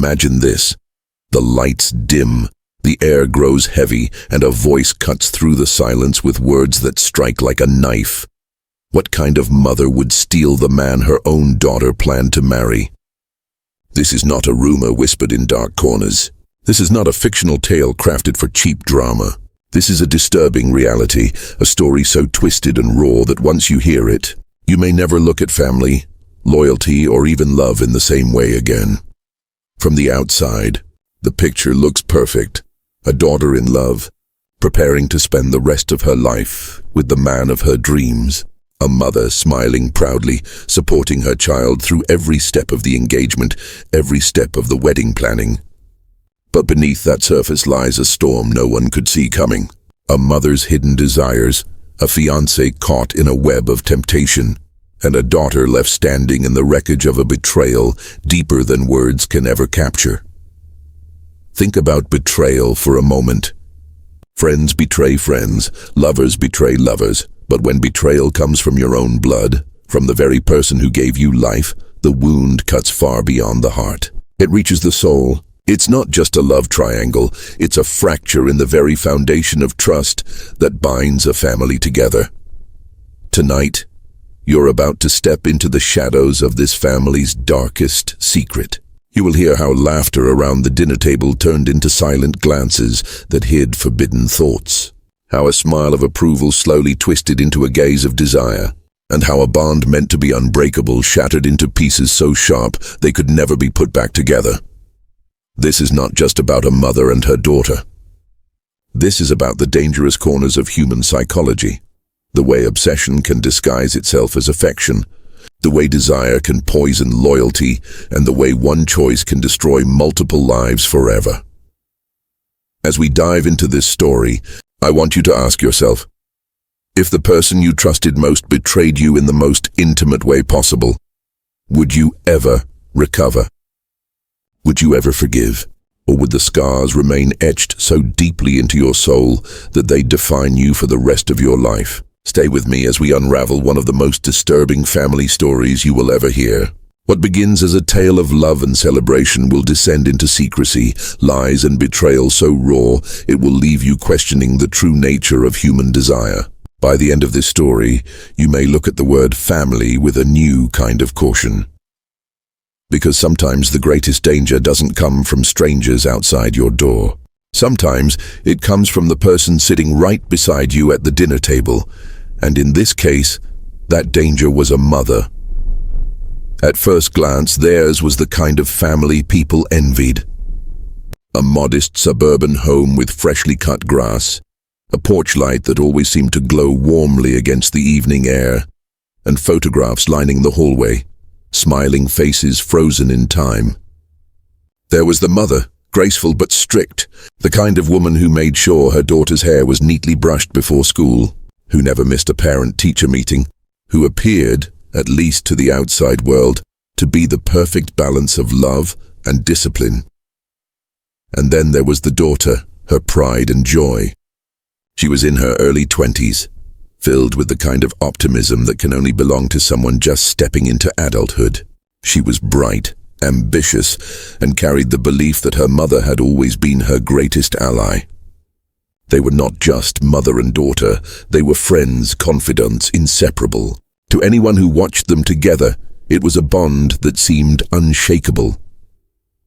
Imagine this. The lights dim, the air grows heavy, and a voice cuts through the silence with words that strike like a knife. What kind of mother would steal the man her own daughter planned to marry? This is not a rumor whispered in dark corners. This is not a fictional tale crafted for cheap drama. This is a disturbing reality, a story so twisted and raw that once you hear it, you may never look at family, loyalty, or even love in the same way again. From the outside, the picture looks perfect. A daughter in love, preparing to spend the rest of her life with the man of her dreams. A mother smiling proudly, supporting her child through every step of the engagement, every step of the wedding planning. But beneath that surface lies a storm no one could see coming. A mother's hidden desires, a fiancé caught in a web of temptation, and a daughter left standing in the wreckage of a betrayal deeper than words can ever capture. Think about betrayal for a moment. Friends betray friends, lovers betray lovers, but when betrayal comes from your own blood, from the very person who gave you life, the wound cuts far beyond the heart. It reaches the soul. It's not just a love triangle, it's a fracture in the very foundation of trust that binds a family together. Tonight, you're about to step into the shadows of this family's darkest secret. You will hear how laughter around the dinner table turned into silent glances that hid forbidden thoughts, how a smile of approval slowly twisted into a gaze of desire, and how a bond meant to be unbreakable shattered into pieces so sharp they could never be put back together. This is not just about a mother and her daughter. This is about the dangerous corners of human psychology, the way obsession can disguise itself as affection, the way desire can poison loyalty, and the way one choice can destroy multiple lives forever. As we dive into this story, I want you to ask yourself, if the person you trusted most betrayed you in the most intimate way possible, would you ever recover? Would you ever forgive? Or would the scars remain etched so deeply into your soul that they define you for the rest of your life? Stay with me as we unravel one of the most disturbing family stories you will ever hear. What begins as a tale of love and celebration will descend into secrecy, lies, and betrayal so raw it will leave you questioning the true nature of human desire. By the end of this story, you may look at the word family with a new kind of caution. Because sometimes the greatest danger doesn't come from strangers outside your door. Sometimes it comes from the person sitting right beside you at the dinner table, and in this case, that danger was a mother. At first glance, theirs was the kind of family people envied. A modest suburban home with freshly cut grass, a porch light that always seemed to glow warmly against the evening air, and photographs lining the hallway, smiling faces frozen in time. There was the mother, graceful but strict, the kind of woman who made sure her daughter's hair was neatly brushed before school, who never missed a parent-teacher meeting, who appeared, at least to the outside world, to be the perfect balance of love and discipline. And then there was the daughter, her pride and joy. She was in her early 20s, filled with the kind of optimism that can only belong to someone just stepping into adulthood. She was bright, ambitious, and carried the belief that her mother had always been her greatest ally. They were not just mother and daughter, they were friends, confidants, inseparable. To anyone who watched them together, it was a bond that seemed unshakable.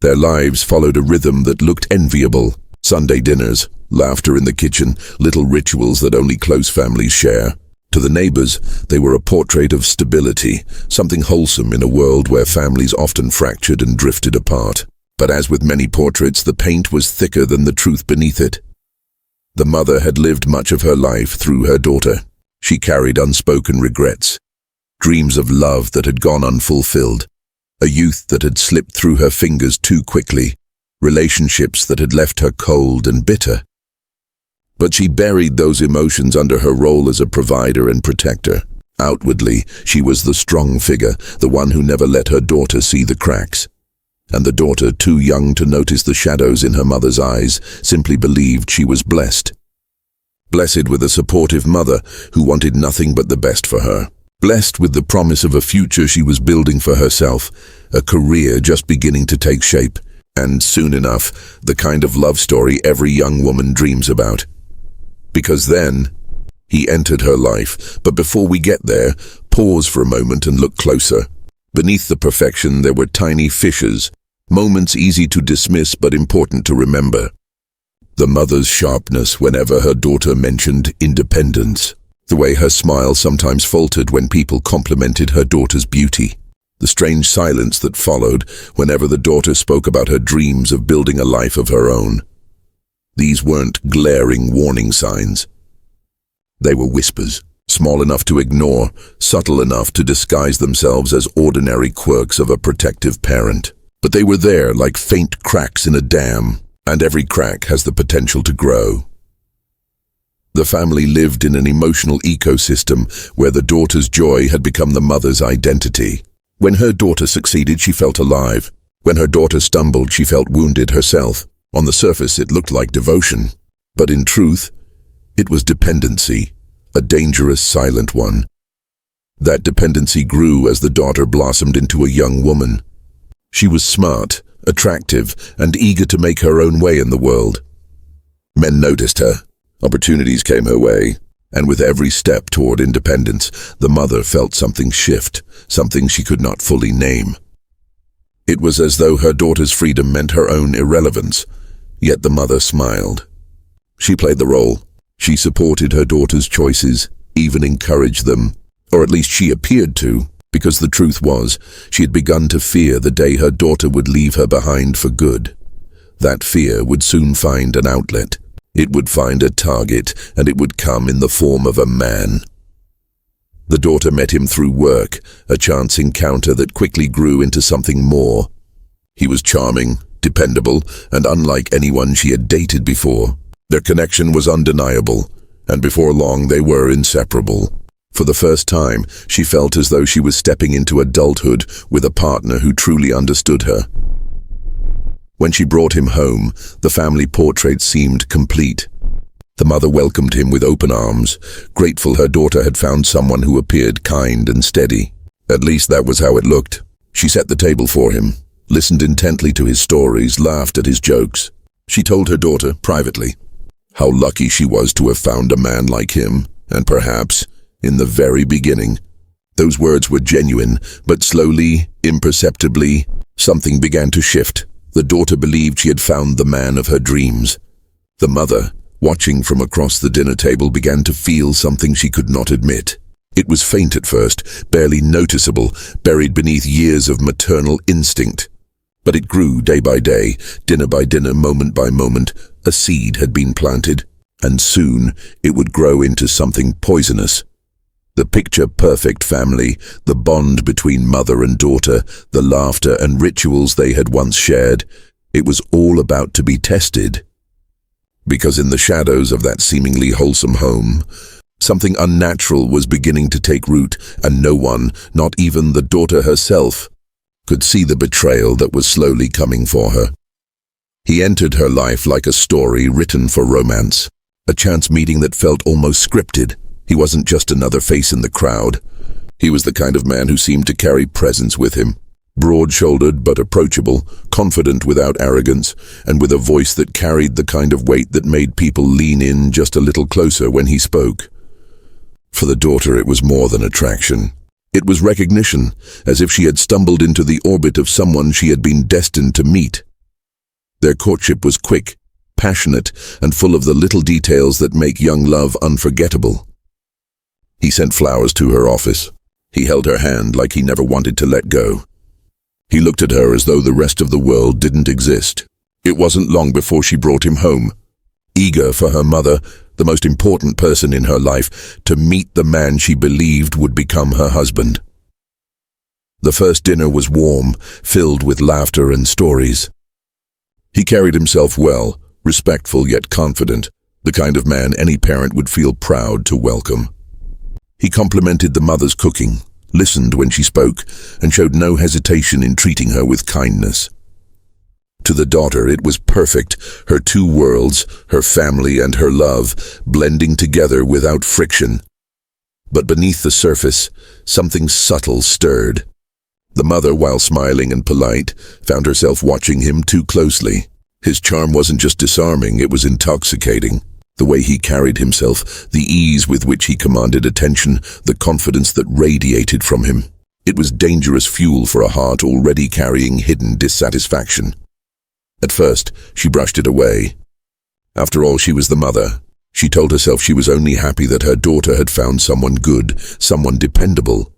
Their lives followed a rhythm that looked enviable. Sunday dinners, laughter in the kitchen, little rituals that only close families share. To the neighbors, they were a portrait of stability, something wholesome in a world where families often fractured and drifted apart. But as with many portraits, the paint was thicker than the truth beneath it. The mother had lived much of her life through her daughter. She carried unspoken regrets, dreams of love that had gone unfulfilled, a youth that had slipped through her fingers too quickly, relationships that had left her cold and bitter. But she buried those emotions under her role as a provider and protector. Outwardly, she was the strong figure, the one who never let her daughter see the cracks. And the daughter, too young to notice the shadows in her mother's eyes, simply believed she was blessed. Blessed with a supportive mother who wanted nothing but the best for her. Blessed with the promise of a future she was building for herself, a career just beginning to take shape. And soon enough, the kind of love story every young woman dreams about. Because then, he entered her life, but before we get there, pause for a moment and look closer. Beneath the perfection there were tiny fissures, moments easy to dismiss but important to remember. The mother's sharpness whenever her daughter mentioned independence. The way her smile sometimes faltered when people complimented her daughter's beauty. The strange silence that followed whenever the daughter spoke about her dreams of building a life of her own. These weren't glaring warning signs. They were whispers, small enough to ignore, subtle enough to disguise themselves as ordinary quirks of a protective parent. But they were there like faint cracks in a dam, and every crack has the potential to grow. The family lived in an emotional ecosystem where the daughter's joy had become the mother's identity. When her daughter succeeded, she felt alive. When her daughter stumbled, she felt wounded herself. On the surface, it looked like devotion. But in truth, it was dependency, a dangerous, silent one. That dependency grew as the daughter blossomed into a young woman. She was smart, attractive, and eager to make her own way in the world. Men noticed her. Opportunities came her way. And with every step toward independence, the mother felt something shift, something she could not fully name. It was as though her daughter's freedom meant her own irrelevance, yet the mother smiled. She played the role. She supported her daughter's choices, even encouraged them, or at least she appeared to, because the truth was, she had begun to fear the day her daughter would leave her behind for good. That fear would soon find an outlet. It would find a target, and it would come in the form of a man. The daughter met him through work, a chance encounter that quickly grew into something more. He was charming, dependable, and unlike anyone she had dated before. Their connection was undeniable, and before long they were inseparable. For the first time, she felt as though she was stepping into adulthood with a partner who truly understood her. When she brought him home, the family portrait seemed complete. The mother welcomed him with open arms, grateful her daughter had found someone who appeared kind and steady. At least that was how it looked. She set the table for him, listened intently to his stories, laughed at his jokes. She told her daughter, privately, how lucky she was to have found a man like him, and perhaps, in the very beginning. Those words were genuine, but slowly, imperceptibly, something began to shift. The daughter believed she had found the man of her dreams. The mother, watching from across the dinner table, began to feel something she could not admit. It was faint at first, barely noticeable, buried beneath years of maternal instinct. But it grew day by day, dinner by dinner, moment by moment. A seed had been planted, and soon it would grow into something poisonous. The picture-perfect family, the bond between mother and daughter, the laughter and rituals they had once shared, it was all about to be tested. Because in the shadows of that seemingly wholesome home, something unnatural was beginning to take root, and no one, not even the daughter herself, could see the betrayal that was slowly coming for her. He entered her life like a story written for romance, a chance meeting that felt almost scripted. He wasn't just another face in the crowd. He was the kind of man who seemed to carry presence with him, broad-shouldered but approachable, confident without arrogance, and with a voice that carried the kind of weight that made people lean in just a little closer when he spoke. For the daughter, it was more than attraction. It was recognition, as if she had stumbled into the orbit of someone she had been destined to meet. Their courtship was quick, passionate, and full of the little details that make young love unforgettable. He sent flowers to her office. He held her hand like he never wanted to let go. He looked at her as though the rest of the world didn't exist. It wasn't long before she brought him home, eager for her mother, the most important person in her life, to meet the man she believed would become her husband. The first dinner was warm, filled with laughter and stories. He carried himself well, respectful yet confident, the kind of man any parent would feel proud to welcome. He complimented the mother's cooking, listened when she spoke, and showed no hesitation in treating her with kindness. To the daughter, it was perfect, her two worlds, her family and her love, blending together without friction. But beneath the surface, something subtle stirred. The mother, while smiling and polite, found herself watching him too closely. His charm wasn't just disarming, it was intoxicating. The way he carried himself, the ease with which he commanded attention, the confidence that radiated from him. It was dangerous fuel for a heart already carrying hidden dissatisfaction. At first, she brushed it away. After all, she was the mother. She told herself she was only happy that her daughter had found someone good, someone dependable.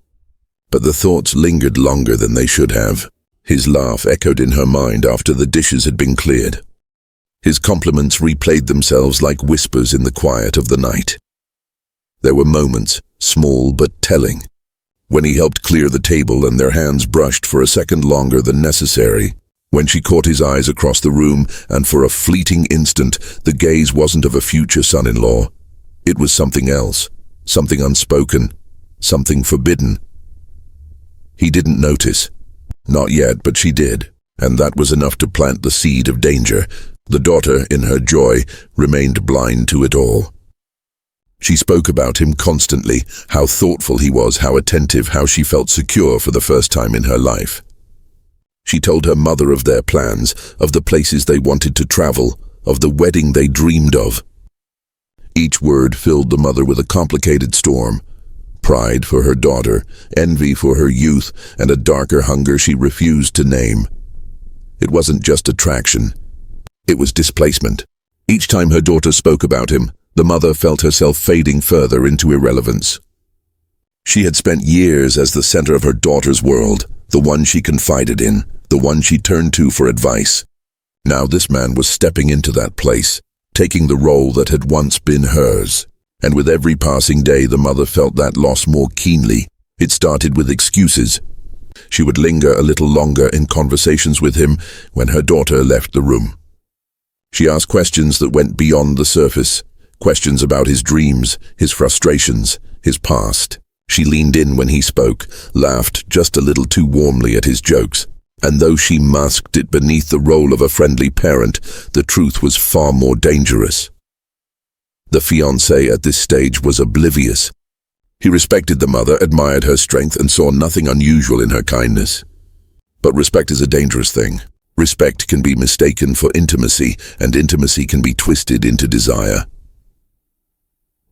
But the thoughts lingered longer than they should have. His laugh echoed in her mind after the dishes had been cleared. His compliments replayed themselves like whispers in the quiet of the night. There were moments, small but telling, when he helped clear the table and their hands brushed for a second longer than necessary. When she caught his eyes across the room, and for a fleeting instant, the gaze wasn't of a future son-in-law. It was something else, something unspoken, something forbidden. He didn't notice. Not yet, but she did, and that was enough to plant the seed of danger. The daughter, in her joy, remained blind to it all. She spoke about him constantly, how thoughtful he was, how attentive, how she felt secure for the first time in her life. She told her mother of their plans, of the places they wanted to travel, of the wedding they dreamed of. Each word filled the mother with a complicated storm. Pride for her daughter, envy for her youth, and a darker hunger she refused to name. It wasn't just attraction. It was displacement. Each time her daughter spoke about him, the mother felt herself fading further into irrelevance. She had spent years as the center of her daughter's world, the one she confided in, the one she turned to for advice. Now this man was stepping into that place, taking the role that had once been hers. And with every passing day, the mother felt that loss more keenly. It started with excuses. She would linger a little longer in conversations with him when her daughter left the room. She asked questions that went beyond the surface, questions about his dreams, his frustrations, his past. She leaned in when he spoke, laughed just a little too warmly at his jokes. And though she masked it beneath the role of a friendly parent, the truth was far more dangerous. The fiancé at this stage was oblivious. He respected the mother, admired her strength, and saw nothing unusual in her kindness. But respect is a dangerous thing. Respect can be mistaken for intimacy, and intimacy can be twisted into desire.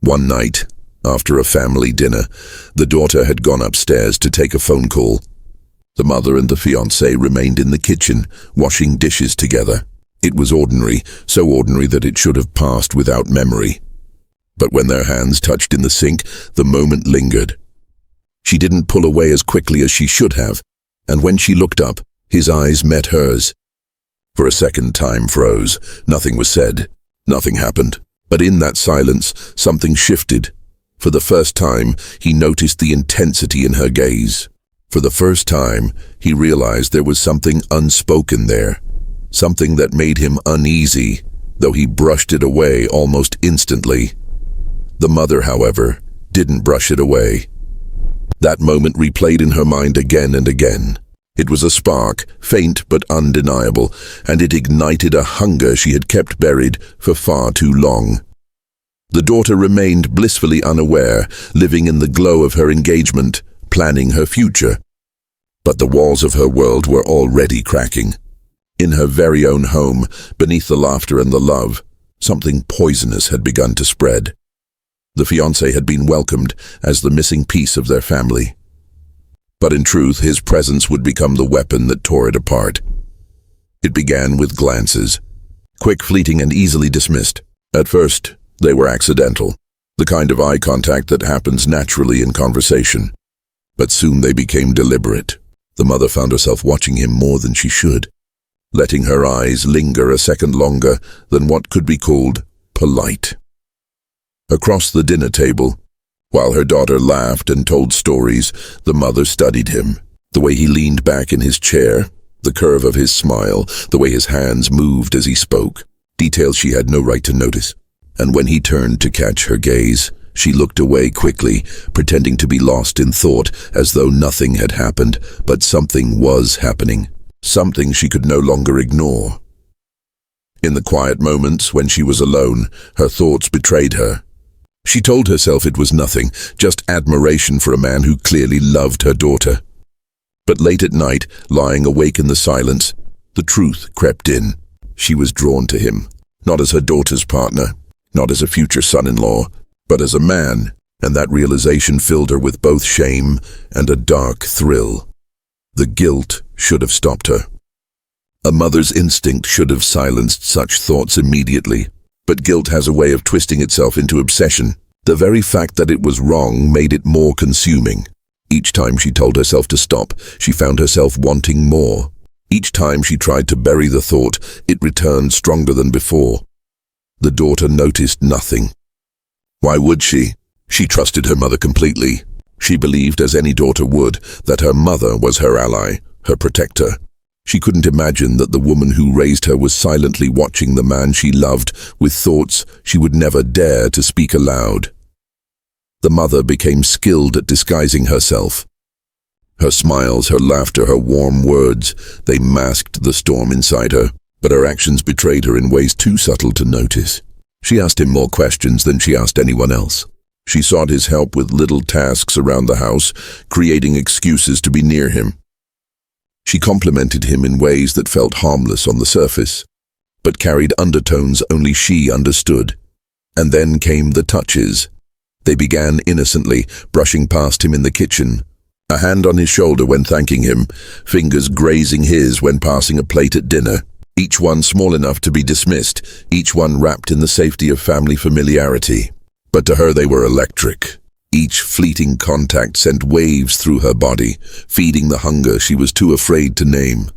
One night, after a family dinner, the daughter had gone upstairs to take a phone call. The mother and the fiancé remained in the kitchen, washing dishes together. It was ordinary, so ordinary that it should have passed without memory. But when their hands touched in the sink, the moment lingered. She didn't pull away as quickly as she should have, and when she looked up, his eyes met hers. For a second, time froze. Nothing was said. Nothing happened. But in that silence, something shifted. For the first time, he noticed the intensity in her gaze. For the first time, he realized there was something unspoken there, something that made him uneasy, though he brushed it away almost instantly. The mother, however, didn't brush it away. That moment replayed in her mind again and again. It was a spark, faint but undeniable, and it ignited a hunger she had kept buried for far too long. The daughter remained blissfully unaware, living in the glow of her engagement, planning her future. But the walls of her world were already cracking. In her very own home, beneath the laughter and the love, something poisonous had begun to spread. The fiancé had been welcomed as the missing piece of their family. But in truth, his presence would become the weapon that tore it apart. It began with glances, quick, fleeting, and easily dismissed. At first, they were accidental, the kind of eye contact that happens naturally in conversation. But soon they became deliberate. The mother found herself watching him more than she should, letting her eyes linger a second longer than what could be called polite. Across the dinner table, while her daughter laughed and told stories, the mother studied him. The way he leaned back in his chair, the curve of his smile, the way his hands moved as he spoke, details she had no right to notice. And when he turned to catch her gaze, she looked away quickly, pretending to be lost in thought, as though nothing had happened, but something was happening, something she could no longer ignore. In the quiet moments when she was alone, her thoughts betrayed her. She told herself it was nothing, just admiration for a man who clearly loved her daughter. But late at night, lying awake in the silence, the truth crept in. She was drawn to him, not as her daughter's partner, not as a future son-in-law, but as a man, and that realization filled her with both shame and a dark thrill. The guilt should have stopped her. A mother's instinct should have silenced such thoughts immediately, but guilt has a way of twisting itself into obsession. The very fact that it was wrong made it more consuming. Each time she told herself to stop, she found herself wanting more. Each time she tried to bury the thought, it returned stronger than before. The daughter noticed nothing. Why would she? She trusted her mother completely. She believed, as any daughter would, that her mother was her ally, her protector. She couldn't imagine that the woman who raised her was silently watching the man she loved with thoughts she would never dare to speak aloud. The mother became skilled at disguising herself. Her smiles, her laughter, her warm words, they masked the storm inside her, but her actions betrayed her in ways too subtle to notice. She asked him more questions than she asked anyone else. She sought his help with little tasks around the house, creating excuses to be near him. She complimented him in ways that felt harmless on the surface, but carried undertones only she understood. And then came the touches. They began innocently, brushing past him in the kitchen, a hand on his shoulder when thanking him, fingers grazing his when passing a plate at dinner, each one small enough to be dismissed, each one wrapped in the safety of family familiarity. But to her they were electric. Each fleeting contact sent waves through her body, feeding the hunger she was too afraid to name.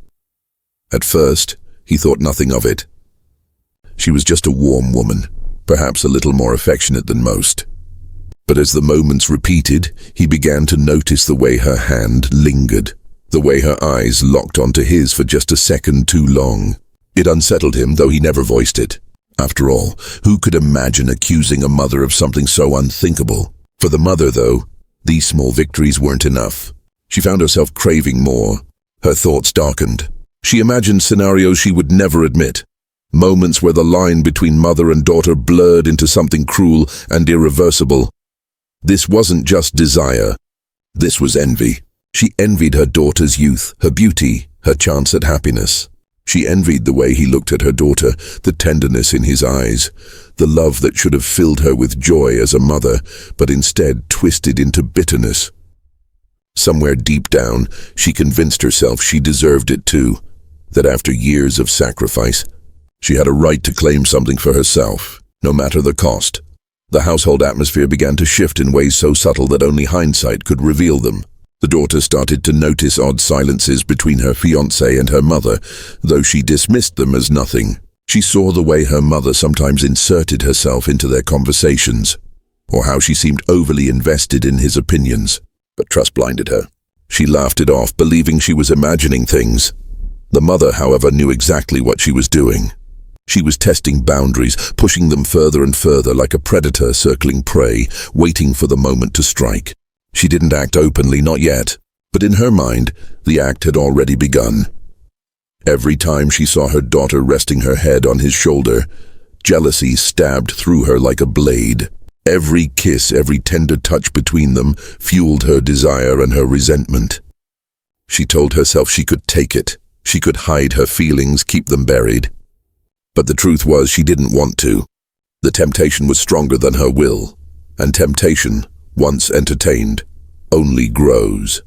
At first, he thought nothing of it. She was just a warm woman, perhaps a little more affectionate than most. But as the moments repeated, he began to notice the way her hand lingered, the way her eyes locked onto his for just a second too long. It unsettled him, though he never voiced it. After all, who could imagine accusing a mother of something so unthinkable? For the mother, though, these small victories weren't enough. She found herself craving more. Her thoughts darkened. She imagined scenarios she would never admit. Moments where the line between mother and daughter blurred into something cruel and irreversible. This wasn't just desire. This was envy. She envied her daughter's youth, her beauty, her chance at happiness. She envied the way he looked at her daughter, the tenderness in his eyes, the love that should have filled her with joy as a mother, but instead twisted into bitterness. Somewhere deep down, she convinced herself she deserved it too, that after years of sacrifice, she had a right to claim something for herself, no matter the cost. The household atmosphere began to shift in ways so subtle that only hindsight could reveal them. The daughter started to notice odd silences between her fiancé and her mother, though she dismissed them as nothing. She saw the way her mother sometimes inserted herself into their conversations, or how she seemed overly invested in his opinions. But trust blinded her. She laughed it off, believing she was imagining things. The mother, however, knew exactly what she was doing. She was testing boundaries, pushing them further and further like a predator circling prey, waiting for the moment to strike. She didn't act openly, not yet, but in her mind, the act had already begun. Every time she saw her daughter resting her head on his shoulder, jealousy stabbed through her like a blade. Every kiss, every tender touch between them fueled her desire and her resentment. She told herself she could take it. She could hide her feelings, keep them buried. But the truth was she didn't want to. The temptation was stronger than her will, and temptation, once entertained, only grows.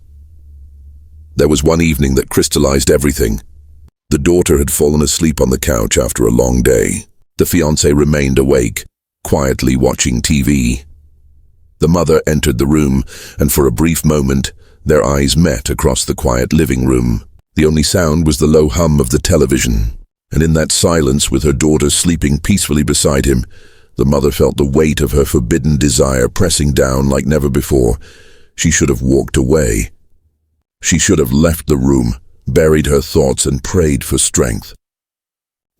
There was one evening that crystallized everything. The daughter had fallen asleep on the couch after a long day. The fiancé remained awake, quietly watching TV. The mother entered the room, and for a brief moment, their eyes met across the quiet living room. The only sound was the low hum of the television, and in that silence, with her daughter sleeping peacefully beside him, the mother felt the weight of her forbidden desire pressing down like never before. She should have walked away. She should have left the room, buried her thoughts, and prayed for strength.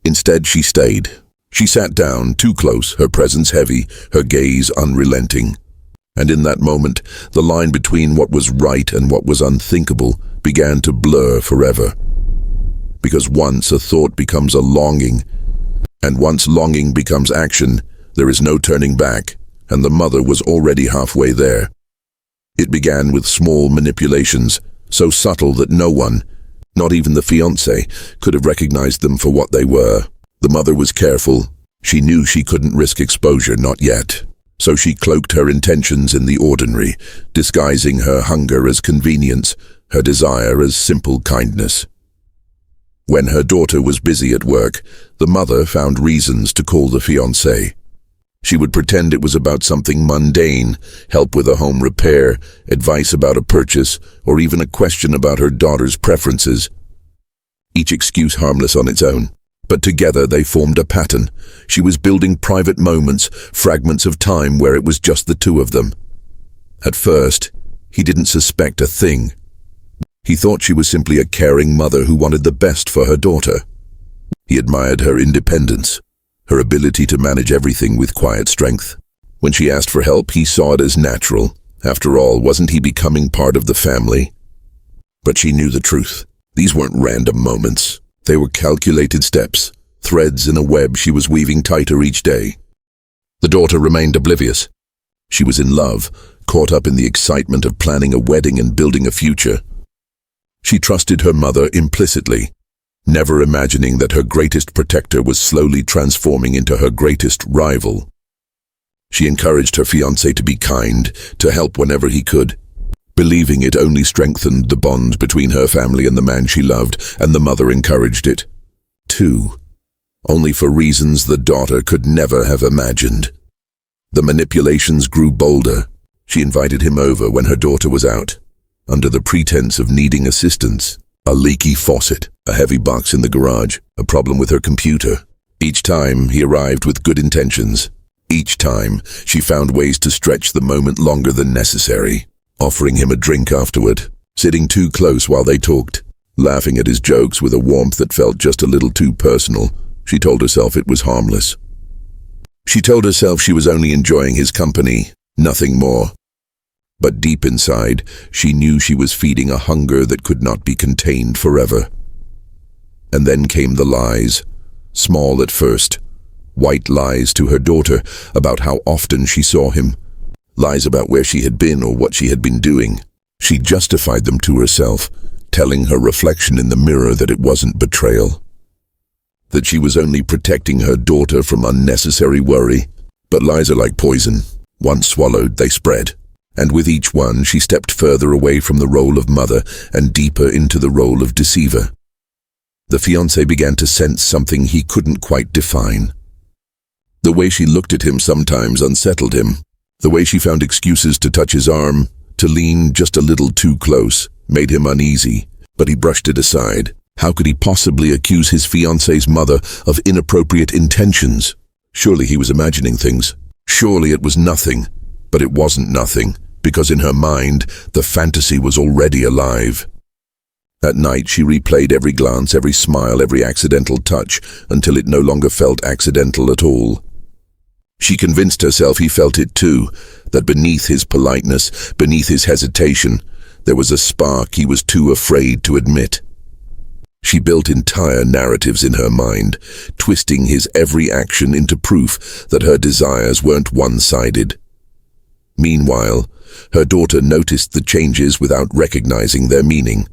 Instead, she stayed. She sat down, too close, her presence heavy, her gaze unrelenting. And in that moment, the line between what was right and what was unthinkable began to blur forever. Because once a thought becomes a longing, and once longing becomes action, there is no turning back, and the mother was already halfway there. It began with small manipulations, so subtle that no one, not even the fiancé, could have recognized them for what they were. The mother was careful. She knew she couldn't risk exposure, not yet. So she cloaked her intentions in the ordinary, disguising her hunger as convenience, her desire as simple kindness. When her daughter was busy at work, the mother found reasons to call the fiancé. She would pretend it was about something mundane, help with a home repair, advice about a purchase, or even a question about her daughter's preferences. Each excuse harmless on its own, but together they formed a pattern. She was building private moments, fragments of time where it was just the two of them. At first, he didn't suspect a thing. He thought she was simply a caring mother who wanted the best for her daughter. He admired her independence, her ability to manage everything with quiet strength. When she asked for help, he saw it as natural. After all, wasn't he becoming part of the family? But she knew the truth. These weren't random moments. They were calculated steps, threads in a web she was weaving tighter each day. The daughter remained oblivious. She was in love, caught up in the excitement of planning a wedding and building a future. She trusted her mother implicitly, never imagining that her greatest protector was slowly transforming into her greatest rival. She encouraged her fiancé to be kind, to help whenever he could, believing it only strengthened the bond between her family and the man she loved, and the mother encouraged it, too, only for reasons the daughter could never have imagined. The manipulations grew bolder. She invited him over when her daughter was out, under the pretense of needing assistance. A leaky faucet, a heavy box in the garage, a problem with her computer. Each time he arrived with good intentions. Each time she found ways to stretch the moment longer than necessary, offering him a drink afterward, sitting too close while they talked, laughing at his jokes with a warmth that felt just a little too personal. She told herself it was harmless. She told herself she was only enjoying his company, nothing more. But deep inside, she knew she was feeding a hunger that could not be contained forever. And then came the lies, small at first, white lies to her daughter about how often she saw him, lies about where she had been or what she had been doing. She justified them to herself, telling her reflection in the mirror that it wasn't betrayal, that she was only protecting her daughter from unnecessary worry. But lies are like poison. Once swallowed, they spread. And with each one, she stepped further away from the role of mother and deeper into the role of deceiver. The fiancé began to sense something he couldn't quite define. The way she looked at him sometimes unsettled him. The way she found excuses to touch his arm, to lean just a little too close, made him uneasy, but he brushed it aside. How could he possibly accuse his fiancé's mother of inappropriate intentions? Surely he was imagining things. Surely it was nothing. But it wasn't nothing, because in her mind, the fantasy was already alive. At night, she replayed every glance, every smile, every accidental touch, until it no longer felt accidental at all. She convinced herself he felt it too, that beneath his politeness, beneath his hesitation, there was a spark he was too afraid to admit. She built entire narratives in her mind, twisting his every action into proof that her desires weren't one-sided. Meanwhile, her daughter noticed the changes without recognizing their meaning.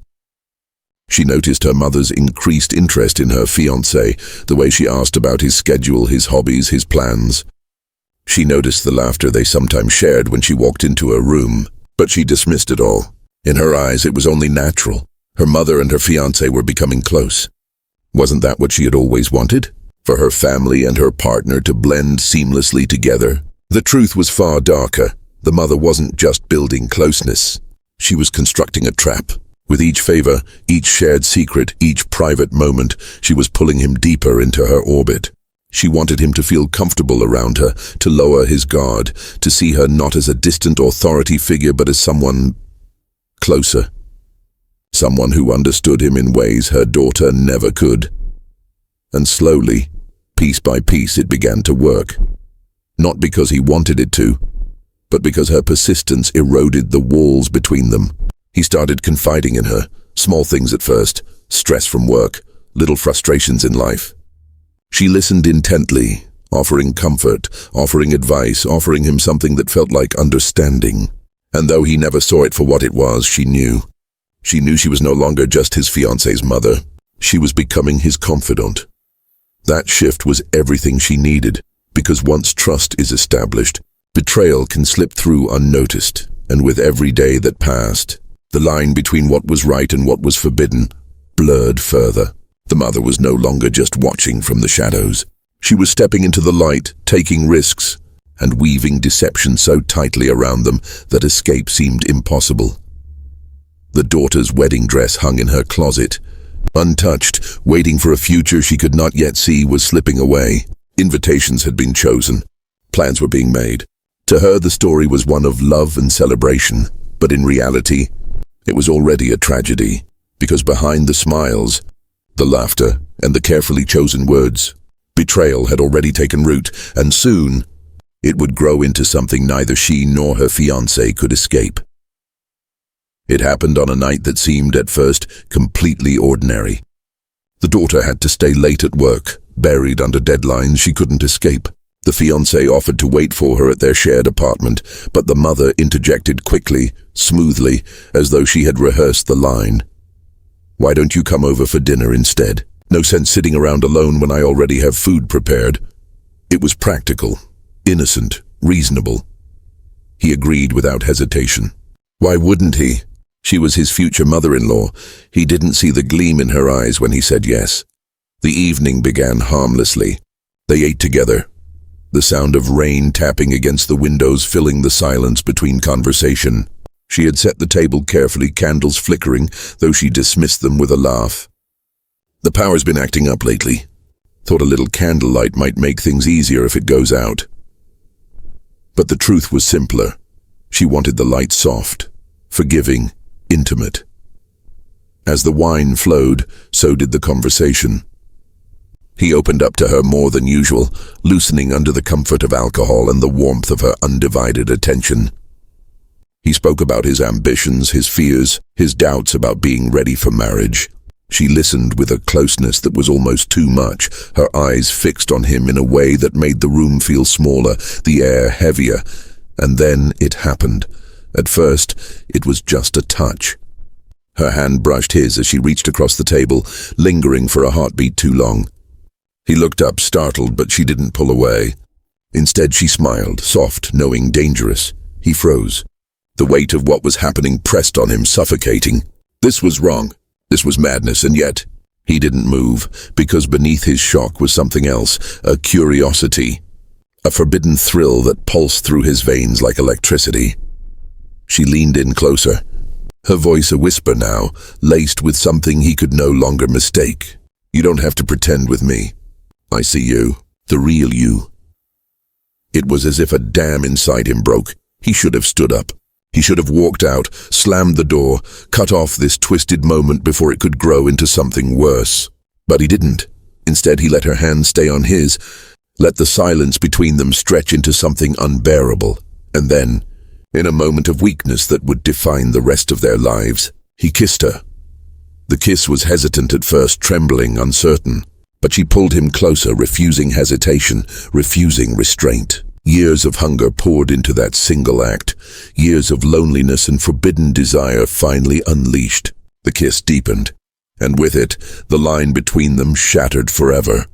She noticed her mother's increased interest in her fiancé, the way she asked about his schedule, his hobbies, his plans. She noticed the laughter they sometimes shared when she walked into her room, but she dismissed it all. In her eyes, it was only natural. Her mother and her fiancé were becoming close. Wasn't that what she had always wanted? For her family and her partner to blend seamlessly together? The truth was far darker. The mother wasn't just building closeness. She was constructing a trap. With each favor, each shared secret, each private moment, she was pulling him deeper into her orbit. She wanted him to feel comfortable around her, to lower his guard, to see her not as a distant authority figure but as someone closer. Someone who understood him in ways her daughter never could. And slowly, piece by piece, it began to work. Not because he wanted it to, but because her persistence eroded the walls between them. He started confiding in her, small things at first, stress from work, little frustrations in life. She listened intently, offering comfort, offering advice, offering him something that felt like understanding. And though he never saw it for what it was, she knew. She knew she was no longer just his fiancé's mother. She was becoming his confidant. That shift was everything she needed, because once trust is established, betrayal can slip through unnoticed, and with every day that passed, the line between what was right and what was forbidden blurred further. The mother was no longer just watching from the shadows. She was stepping into the light, taking risks, and weaving deception so tightly around them that escape seemed impossible. The daughter's wedding dress hung in her closet. Untouched, waiting for a future she could not yet see, was slipping away. Invitations had been chosen. Plans were being made. To her, the story was one of love and celebration, but in reality, it was already a tragedy, because behind the smiles, the laughter, and the carefully chosen words, betrayal had already taken root, and soon, it would grow into something neither she nor her fiancé could escape. It happened on a night that seemed at first completely ordinary. The daughter had to stay late at work, buried under deadlines she couldn't escape. The fiancé offered to wait for her at their shared apartment, but the mother interjected quickly, smoothly, as though she had rehearsed the line. "Why don't you come over for dinner instead? No sense sitting around alone when I already have food prepared." It was practical, innocent, reasonable. He agreed without hesitation. Why wouldn't he? She was his future mother-in-law. He didn't see the gleam in her eyes when he said yes. The evening began harmlessly. They ate together, the sound of rain tapping against the windows filling the silence between conversation. She had set the table carefully, candles flickering, though she dismissed them with a laugh. "The power's been acting up lately. Thought a little candlelight might make things easier if it goes out." But the truth was simpler. She wanted the light soft, forgiving, intimate. As the wine flowed, so did the conversation. He opened up to her more than usual, loosening under the comfort of alcohol and the warmth of her undivided attention. He spoke about his ambitions, his fears, his doubts about being ready for marriage. She listened with a closeness that was almost too much, her eyes fixed on him in a way that made the room feel smaller, the air heavier. And then it happened. At first, it was just a touch. Her hand brushed his as she reached across the table, lingering for a heartbeat too long. He looked up, startled, but she didn't pull away. Instead, she smiled, soft, knowing, dangerous. He froze. The weight of what was happening pressed on him, suffocating. This was wrong. This was madness, and yet he didn't move, because beneath his shock was something else, a curiosity, a forbidden thrill that pulsed through his veins like electricity. She leaned in closer, her voice a whisper now, laced with something he could no longer mistake. "You don't have to pretend with me. I see you, the real you." It was as if a dam inside him broke. He should have stood up. He should have walked out, slammed the door, cut off this twisted moment before it could grow into something worse. But he didn't. Instead, he let her hand stay on his, let the silence between them stretch into something unbearable. And then, in a moment of weakness that would define the rest of their lives, he kissed her. The kiss was hesitant at first, trembling, uncertain. But she pulled him closer, refusing hesitation, refusing restraint. Years of hunger poured into that single act. Years of loneliness and forbidden desire finally unleashed. The kiss deepened, and with it, the line between them shattered forever.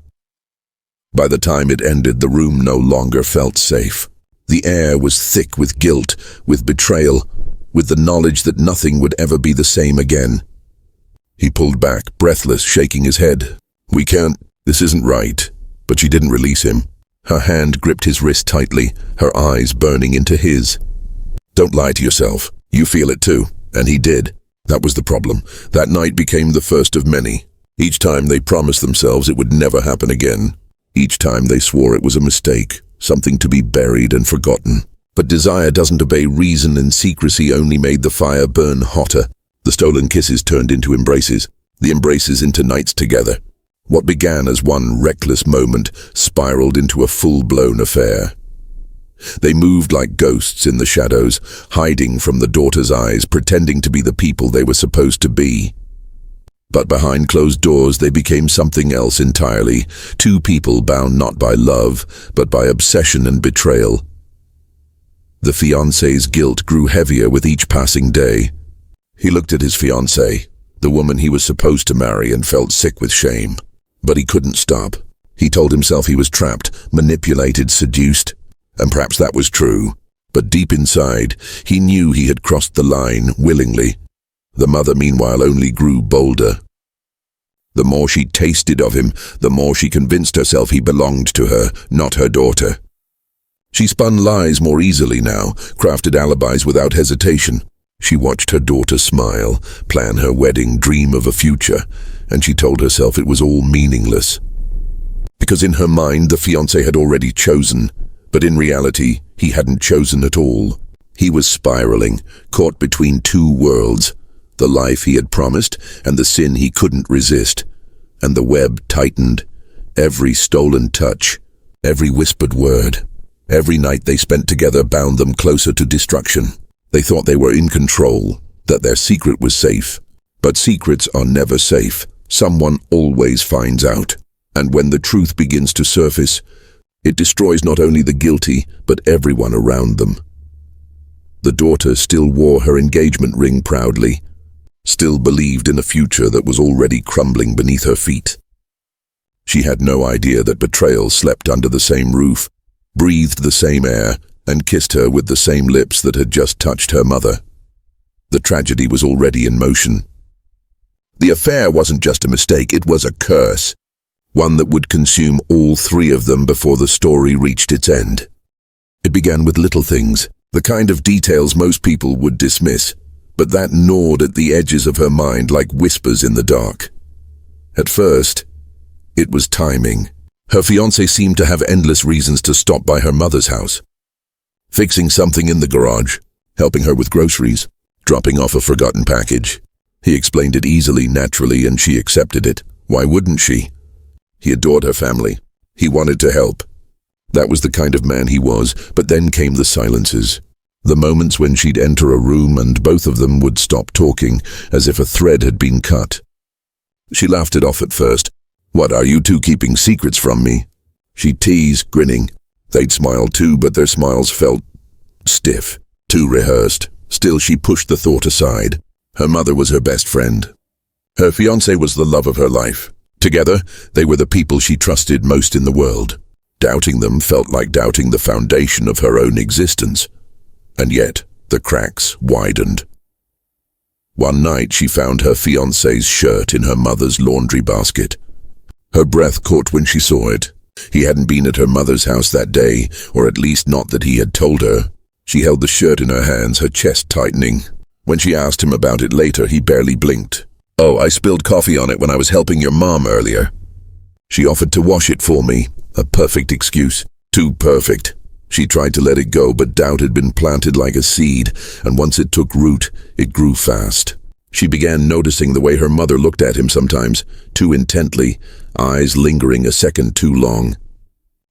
By the time it ended, the room no longer felt safe. The air was thick with guilt, with betrayal, with the knowledge that nothing would ever be the same again. He pulled back, breathless, shaking his head. "We can't, this isn't right." But she didn't release him. Her hand gripped his wrist tightly, her eyes burning into his. "Don't lie to yourself. You feel it too." And he did. That was the problem. That night became the first of many. Each time they promised themselves it would never happen again. Each time they swore it was a mistake, something to be buried and forgotten. But desire doesn't obey reason, and secrecy only made the fire burn hotter. The stolen kisses turned into embraces, the embraces into nights together. What began as one reckless moment spiraled into a full-blown affair. They moved like ghosts in the shadows, hiding from the daughter's eyes, pretending to be the people they were supposed to be. But behind closed doors they became something else entirely, two people bound not by love, but by obsession and betrayal. The fiancé's guilt grew heavier with each passing day. He looked at his fiancée, the woman he was supposed to marry, and felt sick with shame. But he couldn't stop. He told himself he was trapped, manipulated, seduced. And perhaps that was true. But deep inside, he knew he had crossed the line willingly. The mother, meanwhile, only grew bolder. The more she tasted of him, the more she convinced herself he belonged to her, not her daughter. She spun lies more easily now, crafted alibis without hesitation. She watched her daughter smile, plan her wedding, dream of a future, and she told herself it was all meaningless. Because in her mind, the fiancé had already chosen, but in reality, he hadn't chosen at all. He was spiraling, caught between two worlds, the life he had promised and the sin he couldn't resist. And the web tightened. Every stolen touch, every whispered word, every night they spent together bound them closer to destruction. They thought they were in control, that their secret was safe. But secrets are never safe. Someone always finds out. And when the truth begins to surface, it destroys not only the guilty, but everyone around them. The daughter still wore her engagement ring proudly, still believed in a future that was already crumbling beneath her feet. She had no idea that Betrayal slept under the same roof, breathed the same air, and kissed her with the same lips that had just touched her mother. The tragedy was already in motion. The affair wasn't just a mistake, it was a curse, one that would consume all three of them before the story reached its end. It began with little things, the kind of details most people would dismiss, but that gnawed at the edges of her mind like whispers in the dark. At first, it was timing. Her fiancé seemed to have endless reasons to stop by her mother's house. Fixing something in the garage, helping her with groceries, dropping off a forgotten package. He explained it easily, naturally, and she accepted it. Why wouldn't she? He adored her family. He wanted to help. That was the kind of man he was, but then came the silences. The moments when she'd enter a room and both of them would stop talking, as if a thread had been cut. She laughed it off at first. "What, are you two keeping secrets from me?" She teased, grinning. They'd smile too, but their smiles felt stiff, too rehearsed. Still, she pushed the thought aside. Her mother was her best friend. Her fiancé was the love of her life. Together, they were the people she trusted most in the world. Doubting them felt like doubting the foundation of her own existence. And yet, the cracks widened. One night, she found her fiancé's shirt in her mother's laundry basket. Her breath caught when she saw it. He hadn't been at her mother's house that day, or at least not that he had told her. She held the shirt in her hands, her chest tightening. When she asked him about it later, he barely blinked. "Oh, I spilled coffee on it when I was helping your mom earlier." She offered to wash it for me. A perfect excuse. Too perfect. She tried to let it go, but doubt had been planted like a seed, and once it took root, it grew fast. She began noticing the way her mother looked at him sometimes, too intently, eyes lingering a second too long.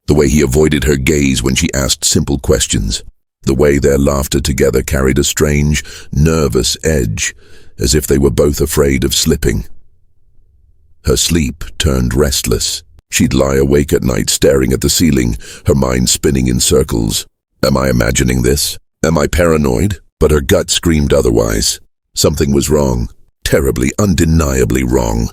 The way he avoided her gaze when she asked simple questions. The way their laughter together carried a strange, nervous edge, as if they were both afraid of slipping. Her sleep turned restless. She'd lie awake at night staring at the ceiling, her mind spinning in circles. Am I imagining this? Am I paranoid? But her gut screamed otherwise. Something was wrong. Terribly, undeniably wrong.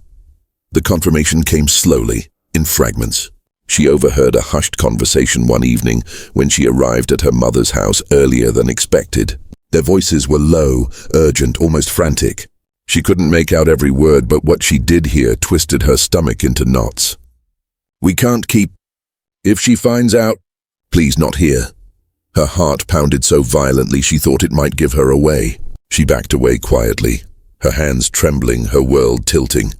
The confirmation came slowly, in fragments. She overheard a hushed conversation one evening when she arrived at her mother's house earlier than expected. Their voices were low, urgent, almost frantic. She couldn't make out every word, but what she did hear twisted her stomach into knots. "We can't keep... If she finds out, please not here." Her heart pounded so violently she thought it might give her away. She backed away quietly, her hands trembling, her world tilting.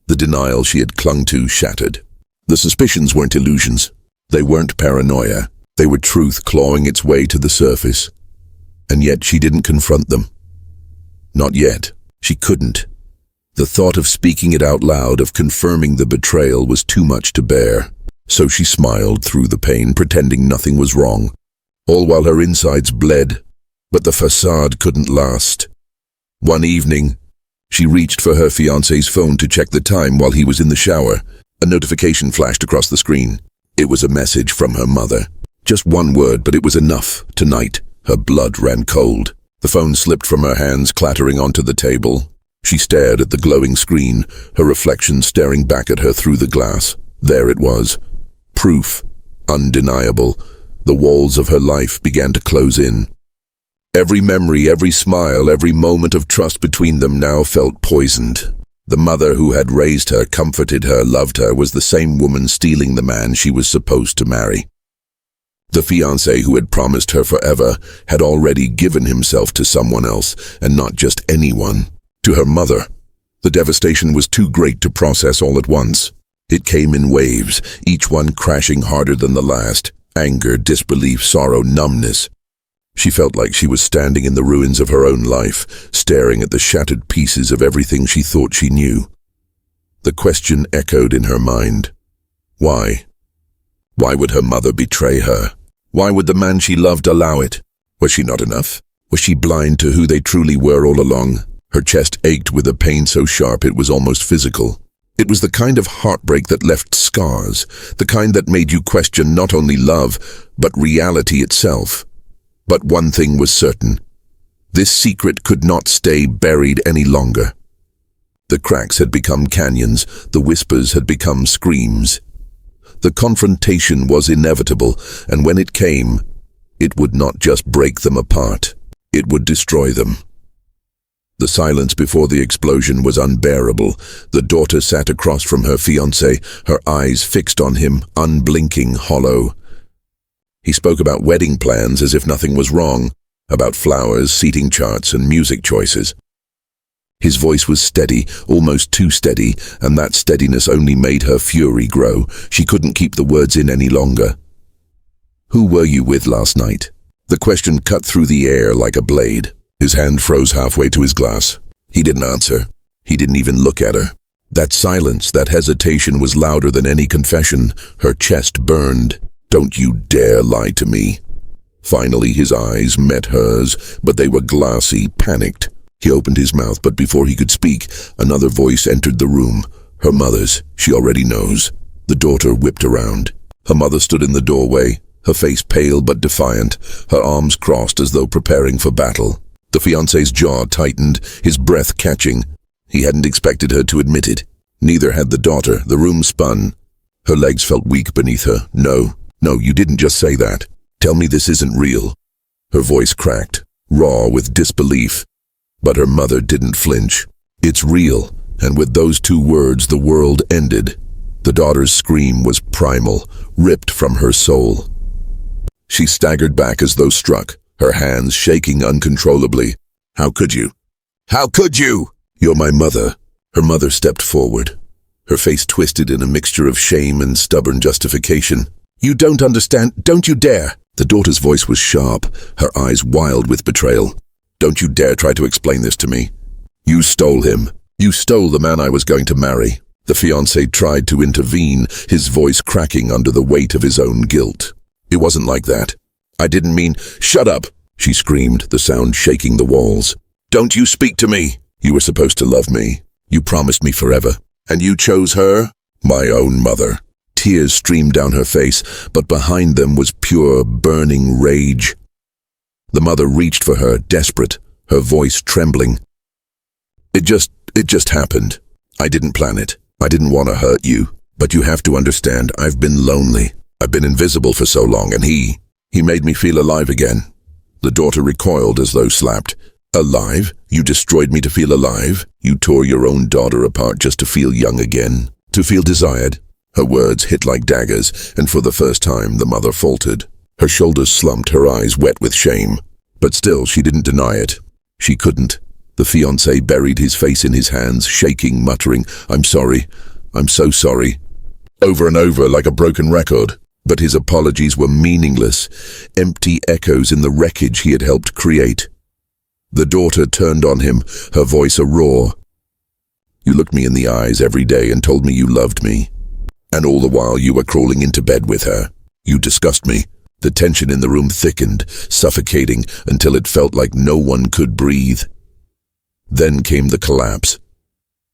The denial she had clung to shattered. The suspicions weren't illusions. They weren't paranoia. They were truth clawing its way to the surface. And yet she didn't confront them. Not yet. She couldn't. The thought of speaking it out loud, of confirming the betrayal, was too much to bear. So she smiled through the pain, pretending nothing was wrong, all while her insides bled. But the facade couldn't last. One evening, she reached for her fiancé's phone to check the time while he was in the shower. A notification flashed across the screen. It was a message from her mother. Just one word, but it was enough. Tonight, her blood ran cold. The phone slipped from her hands, clattering onto the table. She stared at the glowing screen, her reflection staring back at her through the glass. There it was. Proof. Undeniable. The walls of her life began to close in. Every memory, every smile, every moment of trust between them now felt poisoned. The mother who had raised her, comforted her, loved her, was the same woman stealing the man she was supposed to marry. The fiancé who had promised her forever had already given himself to someone else, and not just anyone, to her mother. The devastation was too great to process all at once. It came in waves, each one crashing harder than the last. Anger, disbelief, sorrow, numbness. She felt like she was standing in the ruins of her own life, staring at the shattered pieces of everything she thought she knew. The question echoed in her mind. Why? Why would her mother betray her? Why would the man she loved allow it? Was she not enough? Was she blind to who they truly were all along? Her chest ached with a pain so sharp it was almost physical. It was the kind of heartbreak that left scars, the kind that made you question not only love, but reality itself. But one thing was certain. This secret could not stay buried any longer. The cracks had become canyons, the whispers had become screams. The confrontation was inevitable, and when it came, it would not just break them apart, it would destroy them. The silence before the explosion was unbearable. The daughter sat across from her fiancé, her eyes fixed on him, unblinking, hollow. He spoke about wedding plans as if nothing was wrong, about flowers, seating charts, and music choices. His voice was steady, almost too steady, and that steadiness only made her fury grow. She couldn't keep the words in any longer. "Who were you with last night?" The question cut through the air like a blade. His hand froze halfway to his glass. He didn't answer. He didn't even look at her. That silence, that hesitation was louder than any confession. Her chest burned. "Don't you dare lie to me." Finally, his eyes met hers, but they were glassy, panicked. He opened his mouth, but before he could speak, another voice entered the room. Her mother's. She already knows. The daughter whipped around. Her mother stood in the doorway, her face pale but defiant, her arms crossed as though preparing for battle. The fiancé's jaw tightened, his breath catching. He hadn't expected her to admit it. Neither had the daughter. The room spun. Her legs felt weak beneath her. No, you didn't just say that. Tell me this isn't real." Her voice cracked, raw with disbelief. But her mother didn't flinch. "It's real," and with those two words the world ended. The daughter's scream was primal, ripped from her soul. She staggered back as though struck, her hands shaking uncontrollably. "How could you? How could you? You're my mother." Her mother stepped forward, her face twisted in a mixture of shame and stubborn justification. "You don't understand. Don't you dare." The daughter's voice was sharp, her eyes wild with betrayal. "Don't you dare try to explain this to me. You stole him. You stole the man I was going to marry." The fiancé tried to intervene, his voice cracking under the weight of his own guilt. "It wasn't like that. I didn't mean—" "Shut up!" she screamed, the sound shaking the walls. "Don't you speak to me. You were supposed to love me. You promised me forever. And you chose her? My own mother." Tears streamed down her face, but behind them was pure, burning rage. The mother reached for her, desperate, her voice trembling. It just happened. I didn't plan it. I didn't want to hurt you. But you have to understand, I've been lonely. I've been invisible for so long, and he made me feel alive again." The daughter recoiled as though slapped. "Alive? You destroyed me to feel alive? You tore your own daughter apart just to feel young again? To feel desired?" Her words hit like daggers, and for the first time the mother faltered. Her shoulders slumped, her eyes wet with shame. But still, she didn't deny it. She couldn't. The fiancé buried his face in his hands, shaking, muttering, "I'm sorry. I'm so sorry." Over and over like a broken record. But his apologies were meaningless, empty echoes in the wreckage he had helped create. The daughter turned on him, her voice a roar. "You looked me in the eyes every day and told me you loved me. And all the while you were crawling into bed with her. You disgust me." The tension in the room thickened, suffocating, until it felt like no one could breathe. Then came the collapse.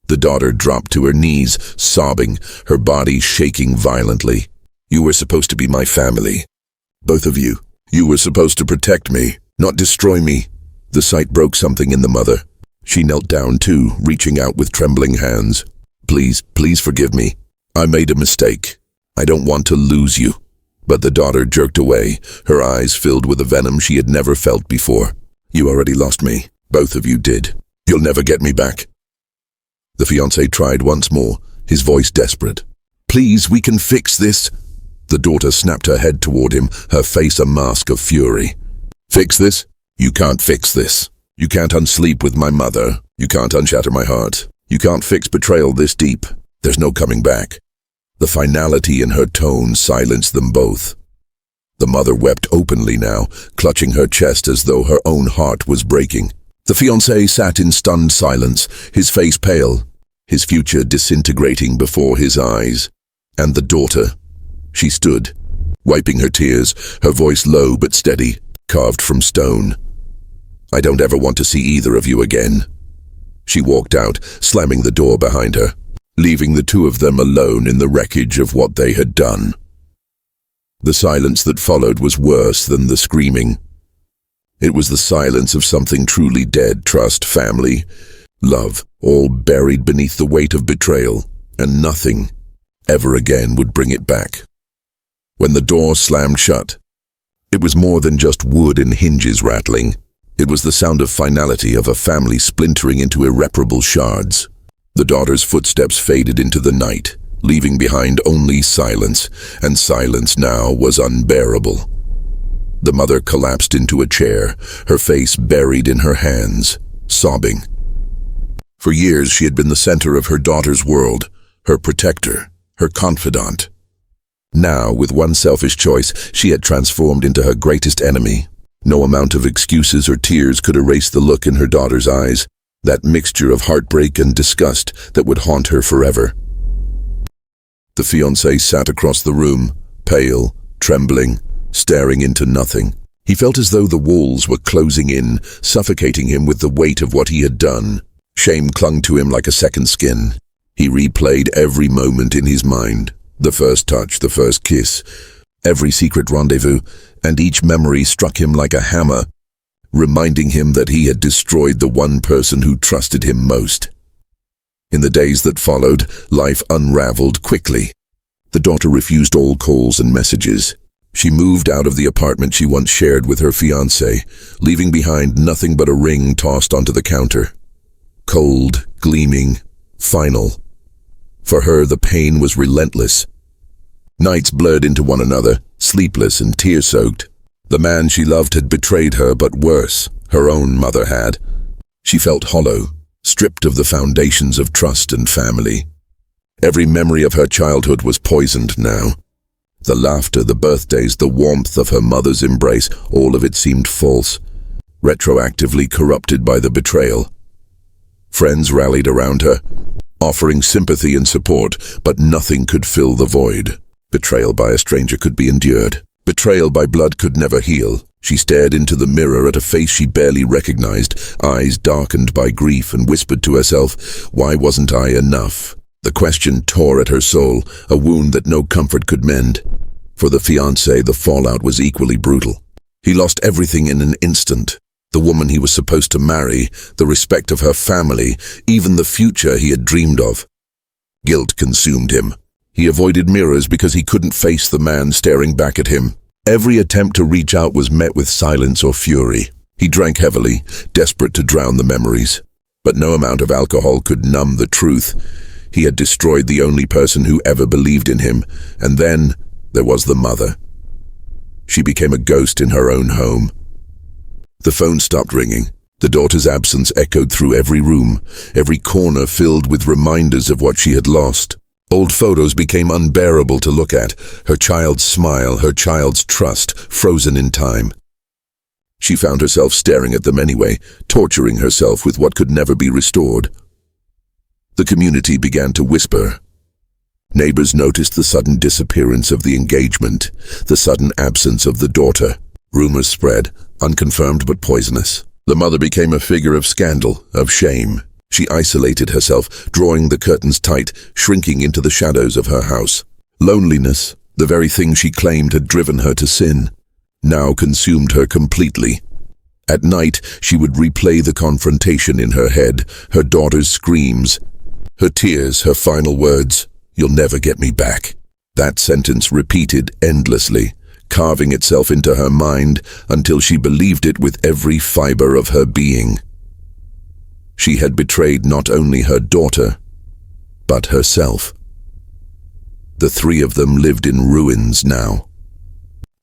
The daughter dropped to her knees, sobbing, her body shaking violently. "You were supposed to be my family. Both of you. You were supposed to protect me, not destroy me. The sight broke something in the mother. She knelt down too, reaching out with trembling hands. Please forgive me. I made a mistake. I don't want to lose you." But the daughter jerked away, her eyes filled with a venom she had never felt before. "You already lost me. Both of you did. You'll never get me back." The fiancé tried once more, his voice desperate. "Please, we can fix this." The daughter snapped her head toward him, her face a mask of fury. "Fix this? You can't fix this. You can't unsleep with my mother. You can't unshatter my heart. You can't fix betrayal this deep. There's no coming back." The finality in her tone silenced them both. The mother wept openly now, clutching her chest as though her own heart was breaking. The fiancé sat in stunned silence, his face pale, his future disintegrating before his eyes. And the daughter, she stood, wiping her tears, her voice low but steady, carved from stone. "I don't ever want to see either of you again." She walked out, slamming the door behind her, leaving the two of them alone in the wreckage of what they had done. The silence that followed was worse than the screaming. It was the silence of something truly dead: trust, family, love, all buried beneath the weight of betrayal, and nothing ever again would bring it back. When the door slammed shut, it was more than just wood and hinges rattling. It was the sound of finality, of a family splintering into irreparable shards. The daughter's footsteps faded into the night, leaving behind only silence, and silence now was unbearable. The mother collapsed into a chair, her face buried in her hands, sobbing. For years she had been the center of her daughter's world, her protector, her confidant. Now, with one selfish choice, she had transformed into her greatest enemy. No amount of excuses or tears could erase the look in her daughter's eyes, that mixture of heartbreak and disgust that would haunt her forever. The fiancé sat across the room, pale, trembling, staring into nothing. He felt as though the walls were closing in, suffocating him with the weight of what he had done. Shame clung to him like a second skin. He replayed every moment in his mind, the first touch, the first kiss, every secret rendezvous, and each memory struck him like a hammer, reminding him that he had destroyed the one person who trusted him most. In the days that followed, life unraveled quickly. The daughter refused all calls and messages. She moved out of the apartment she once shared with her fiancé, leaving behind nothing but a ring tossed onto the counter. Cold, gleaming, final. For her, the pain was relentless. Nights blurred into one another, sleepless and tear-soaked. The man she loved had betrayed her, but worse, her own mother had. She felt hollow, stripped of the foundations of trust and family. Every memory of her childhood was poisoned now. The laughter, the birthdays, the warmth of her mother's embrace, all of it seemed false, retroactively corrupted by the betrayal. Friends rallied around her, offering sympathy and support, but nothing could fill the void. Betrayal by a stranger could be endured. Betrayal by blood could never heal. She stared into the mirror at a face she barely recognized, eyes darkened by grief, and whispered to herself, "Why wasn't I enough?" The question tore at her soul, a wound that no comfort could mend. For the fiancé, the fallout was equally brutal. He lost everything in an instant. The woman he was supposed to marry, the respect of her family, even the future he had dreamed of. Guilt consumed him. He avoided mirrors because he couldn't face the man staring back at him. Every attempt to reach out was met with silence or fury. He drank heavily, desperate to drown the memories. But no amount of alcohol could numb the truth. He had destroyed the only person who ever believed in him, and then there was the mother. She became a ghost in her own home. The phone stopped ringing. The daughter's absence echoed through every room, every corner filled with reminders of what she had lost. Old photos became unbearable to look at, her child's smile, her child's trust, frozen in time. She found herself staring at them anyway, torturing herself with what could never be restored. The community began to whisper. Neighbors noticed the sudden disappearance of the engagement, the sudden absence of the daughter. Rumors spread, unconfirmed but poisonous. The mother became a figure of scandal, of shame. She isolated herself, drawing the curtains tight, shrinking into the shadows of her house. Loneliness, the very thing she claimed had driven her to sin, now consumed her completely. At night, she would replay the confrontation in her head, her daughter's screams, her tears, her final words, "You'll never get me back." That sentence repeated endlessly, carving itself into her mind until she believed it with every fiber of her being. She had betrayed not only her daughter, but herself. The three of them lived in ruins now.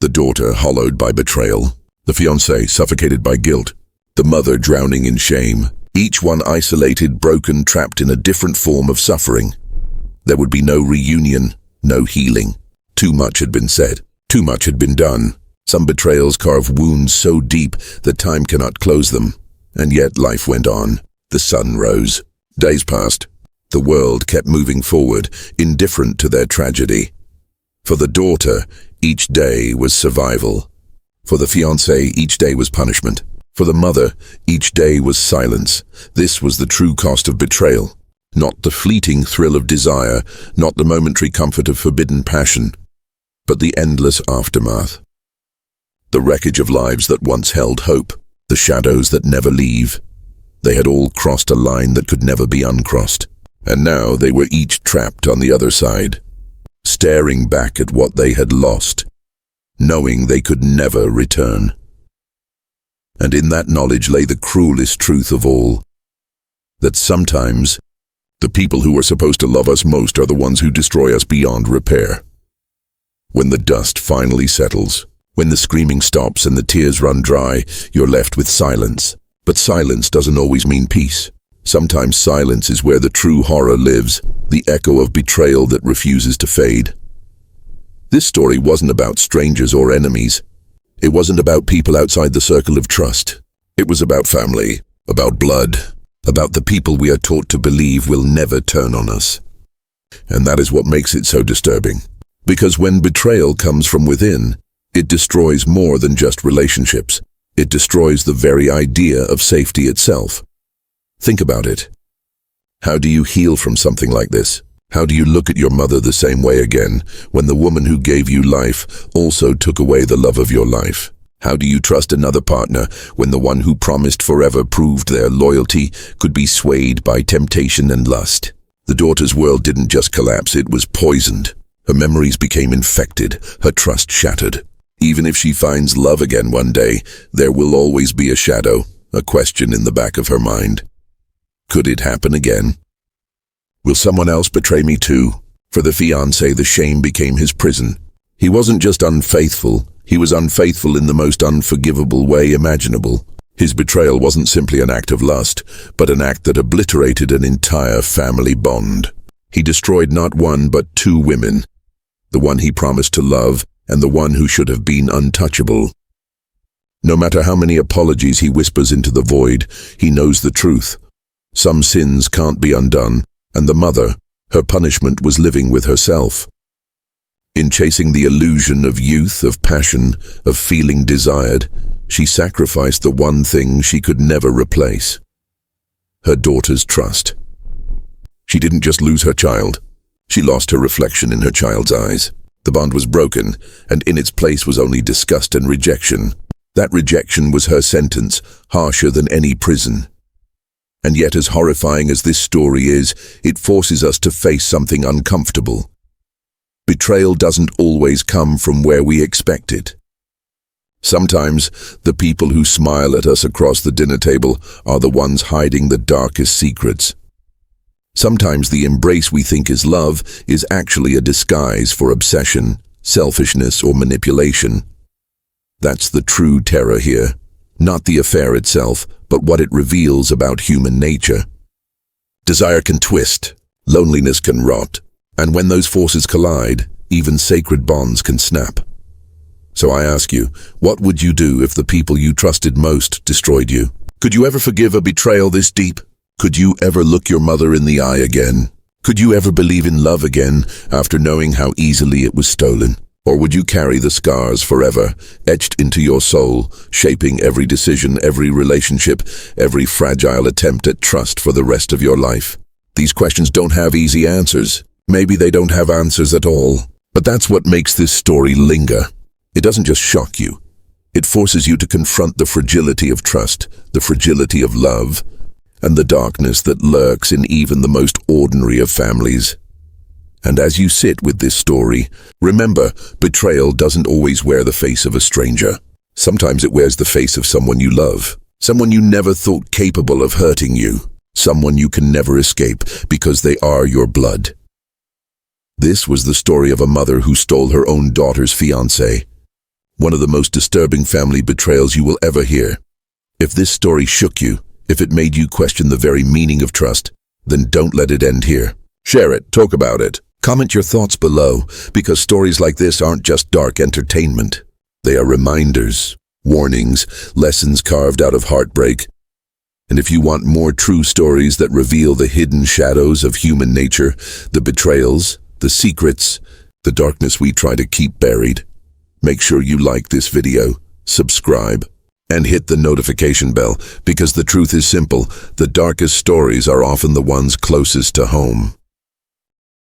The daughter hollowed by betrayal, the fiancé suffocated by guilt, the mother drowning in shame, each one isolated, broken, trapped in a different form of suffering. There would be no reunion, no healing. Too much had been said. Too much had been done. Some betrayals carve wounds so deep that time cannot close them. And yet life went on. The sun rose. Days passed. The world kept moving forward, indifferent to their tragedy. For the daughter, each day was survival. For the fiancé, each day was punishment. For the mother, each day was silence. This was the true cost of betrayal. Not the fleeting thrill of desire, not the momentary comfort of forbidden passion, but the endless aftermath. The wreckage of lives that once held hope, the shadows that never leave. They had all crossed a line that could never be uncrossed, and now they were each trapped on the other side, staring back at what they had lost, knowing they could never return. And in that knowledge lay the cruelest truth of all, that sometimes the people who are supposed to love us most are the ones who destroy us beyond repair. When the dust finally settles, when the screaming stops and the tears run dry, you're left with silence. But silence doesn't always mean peace. Sometimes silence is where the true horror lives, the echo of betrayal that refuses to fade. This story wasn't about strangers or enemies. It wasn't about people outside the circle of trust. It was about family, about blood, about the people we are taught to believe will never turn on us. And that is what makes it so disturbing. Because when betrayal comes from within, it destroys more than just relationships. It destroys the very idea of safety itself. Think about it. How do you heal from something like this? How do you look at your mother the same way again, when the woman who gave you life also took away the love of your life? How do you trust another partner when the one who promised forever proved their loyalty could be swayed by temptation and lust? The daughter's world didn't just collapse, it was poisoned. Her memories became infected, her trust shattered. Even if she finds love again one day, there will always be a shadow, a question in the back of her mind. Could it happen again? Will someone else betray me too? For the fiancé, the shame became his prison. He wasn't just unfaithful, he was unfaithful in the most unforgivable way imaginable. His betrayal wasn't simply an act of lust, but an act that obliterated an entire family bond. He destroyed not one but two women, the one he promised to love and the one who should have been untouchable. No matter how many apologies he whispers into the void, he knows the truth. Some sins can't be undone, and the mother, her punishment was living with herself. In chasing the illusion of youth, of passion, of feeling desired, she sacrificed the one thing she could never replace: her daughter's trust. She didn't just lose her child, she lost her reflection in her child's eyes. The bond was broken, and in its place was only disgust and rejection. That rejection was her sentence, harsher than any prison. And yet, as horrifying as this story is, it forces us to face something uncomfortable. Betrayal doesn't always come from where we expect it. Sometimes, the people who smile at us across the dinner table are the ones hiding the darkest secrets. Sometimes the embrace we think is love is actually a disguise for obsession, selfishness, or manipulation. That's the true terror here. Not the affair itself, but what it reveals about human nature. Desire can twist, loneliness can rot, and when those forces collide, even sacred bonds can snap. So I ask you, what would you do if the people you trusted most destroyed you? Could you ever forgive a betrayal this deep? Could you ever look your mother in the eye again? Could you ever believe in love again after knowing how easily it was stolen? Or would you carry the scars forever, etched into your soul, shaping every decision, every relationship, every fragile attempt at trust for the rest of your life? These questions don't have easy answers. Maybe they don't have answers at all. But that's what makes this story linger. It doesn't just shock you. It forces you to confront the fragility of trust, the fragility of love, and the darkness that lurks in even the most ordinary of families. And as you sit with this story, remember, betrayal doesn't always wear the face of a stranger. Sometimes it wears the face of someone you love, someone you never thought capable of hurting you, someone you can never escape because they are your blood. This was the story of a mother who stole her own daughter's fiancé. One of the most disturbing family betrayals you will ever hear. If this story shook you, if it made you question the very meaning of trust, then don't let it end here. Share it, talk about it. Comment your thoughts below, because stories like this aren't just dark entertainment. They are reminders, warnings, lessons carved out of heartbreak. And if you want more true stories that reveal the hidden shadows of human nature, the betrayals, the secrets, the darkness we try to keep buried, make sure you like this video, subscribe, and hit the notification bell, because the truth is simple: the darkest stories are often the ones closest to home.